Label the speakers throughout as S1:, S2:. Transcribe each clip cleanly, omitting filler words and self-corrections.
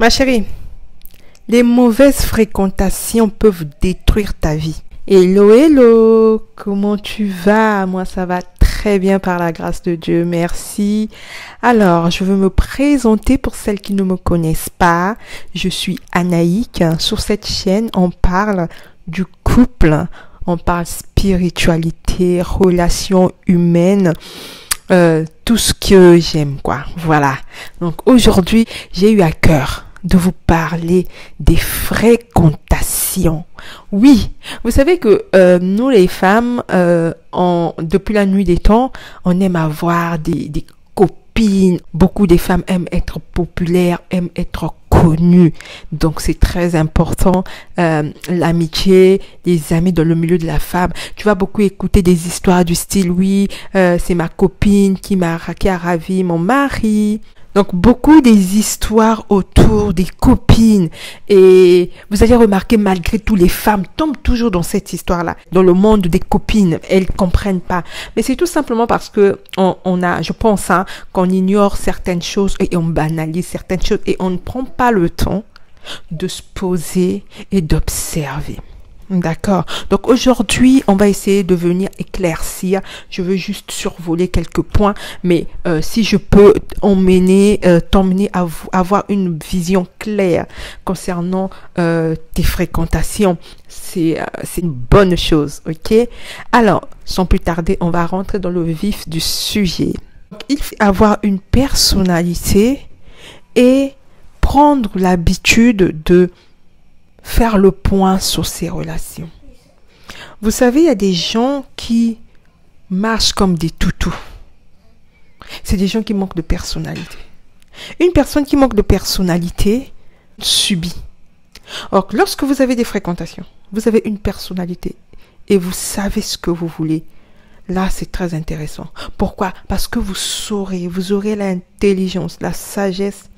S1: Ma chérie, les mauvaises fréquentations peuvent détruire ta vie. Hello, hello, comment tu vas? Moi, ça va très bien par la grâce de Dieu, merci. Alors, je veux me présenter pour celles qui ne me connaissent pas. Je suis Anaïk. Sur cette chaîne, on parle du couple, on parle spiritualité, relations humaines, tout ce que j'aime, quoi. Voilà. Donc, aujourd'hui, j'ai eu à cœur de vous parler des fréquentations. Oui, vous savez que nous les femmes, depuis la nuit des temps, on aime avoir des copines. Beaucoup des femmes aiment être populaires, aiment être connues. Donc c'est très important, l'amitié, les amis dans le milieu de la femme. Tu vas beaucoup écouter des histoires du style, oui, c'est ma copine qui a ravi mon mari. Donc, beaucoup des histoires autour des copines. Et vous allez remarquer, malgré tout, les femmes tombent toujours dans cette histoire-là. Dans le monde des copines, elles comprennent pas. Mais c'est tout simplement parce que je pense, qu'on ignore certaines choses et on banalise certaines choses et on ne prend pas le temps de se poser et d'observer. D'accord. Donc aujourd'hui, on va essayer de venir éclaircir. Je veux juste survoler quelques points, mais si je peux t'emmener à avoir une vision claire concernant tes fréquentations, c'est une bonne chose, ok? Alors, sans plus tarder, on va rentrer dans le vif du sujet. Donc, il faut avoir une personnalité et prendre l'habitude de faire le point sur ses relations. Vous savez, il y a des gens qui marchent comme des toutous. C'est des gens qui manquent de personnalité. Une personne qui manque de personnalité subit. Or, lorsque vous avez des fréquentations, vous avez une personnalité et vous savez ce que vous voulez. Là, c'est très intéressant. Pourquoi? Parce que vous aurez l'intelligence, la sagesse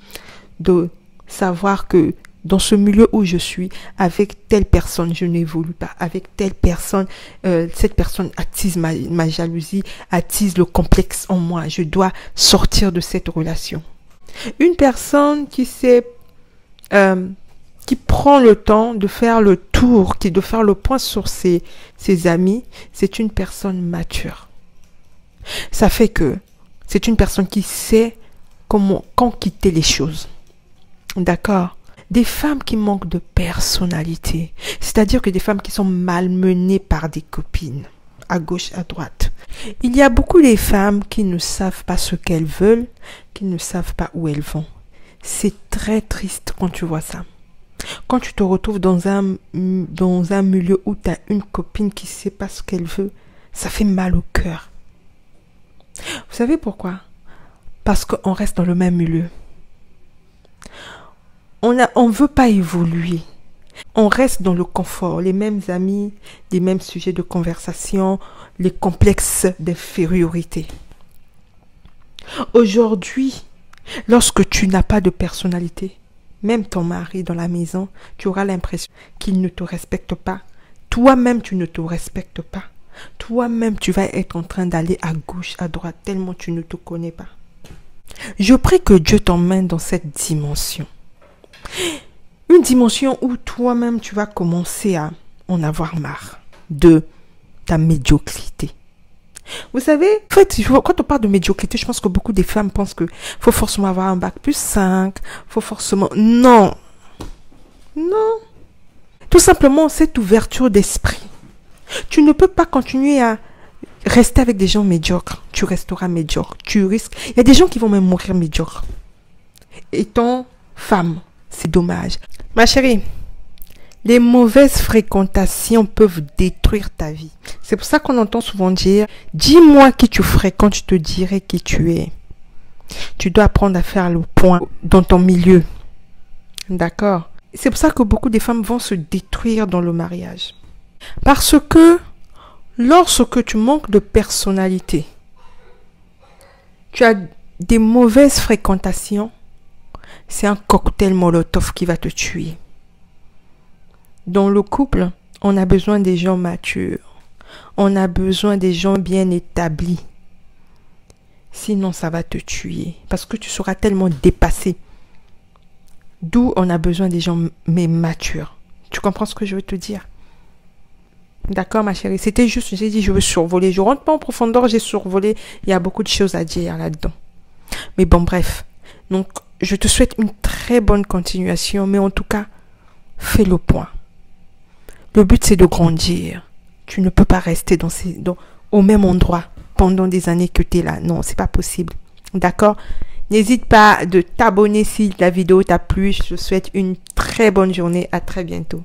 S1: de savoir que dans ce milieu où je suis, avec telle personne, je n'évolue pas. Avec telle personne, cette personne attise ma jalousie, attise le complexe en moi. Je dois sortir de cette relation. Une personne qui prend le temps de faire le tour, de faire le point sur ses amis, c'est une personne mature. Ça fait que c'est une personne qui sait quand quitter les choses. D'accord? Des femmes qui manquent de personnalité, c'est-à-dire que des femmes qui sont malmenées par des copines, à gauche, à droite. Il y a beaucoup de femmes qui ne savent pas ce qu'elles veulent, qui ne savent pas où elles vont. C'est très triste quand tu vois ça. Quand tu te retrouves dans un milieu où tu as une copine qui ne sait pas ce qu'elle veut, ça fait mal au cœur. Vous savez pourquoi? Parce qu'on reste dans le même milieu. On veut pas évoluer. On reste dans le confort, les mêmes amis, les mêmes sujets de conversation, les complexes d'infériorité. Aujourd'hui, lorsque tu n'as pas de personnalité, même ton mari dans la maison, tu auras l'impression qu'il ne te respecte pas. Toi-même, tu ne te respectes pas. Toi-même, tu vas être en train d'aller à gauche, à droite, tellement tu ne te connais pas. Je prie que Dieu t'emmène dans cette dimension. Une dimension où toi-même tu vas commencer à en avoir marre de ta médiocrité. Vous savez, en fait, quand on parle de médiocrité, je pense que beaucoup de femmes pensent que faut forcément avoir un bac plus 5, faut forcément... Non. Non. Tout simplement, cette ouverture d'esprit. Tu ne peux pas continuer à rester avec des gens médiocres. Tu resteras médiocre. Tu risques... Il y a des gens qui vont même mourir médiocres. Étant femme, c'est dommage. Ma chérie, les mauvaises fréquentations peuvent détruire ta vie. C'est pour ça qu'on entend souvent dire, dis-moi qui tu fréquentes, je te dirai qui tu es. Tu dois apprendre à faire le point dans ton milieu. D'accord? C'est pour ça que beaucoup de femmes vont se détruire dans le mariage. Parce que lorsque tu manques de personnalité, tu as des mauvaises fréquentations, c'est un cocktail Molotov qui va te tuer. Dans le couple, on a besoin des gens matures. On a besoin des gens bien établis. Sinon, ça va te tuer. Parce que tu seras tellement dépassé D'où on a besoin des gens mais matures. Tu comprends ce que je veux te dire? D'accord, ma chérie? C'était juste, j'ai dit, je veux survoler. Je rentre pas en profondeur, j'ai survolé. Il y a beaucoup de choses à dire là-dedans. Mais bon, bref. Donc, je te souhaite une très bonne continuation, mais en tout cas, fais le point. Le but, c'est de grandir. Tu ne peux pas rester au même endroit pendant des années que tu es là. Non, c'est pas possible. D'accord? N'hésite pas de t'abonner si la vidéo t'a plu. Je te souhaite une très bonne journée. À très bientôt.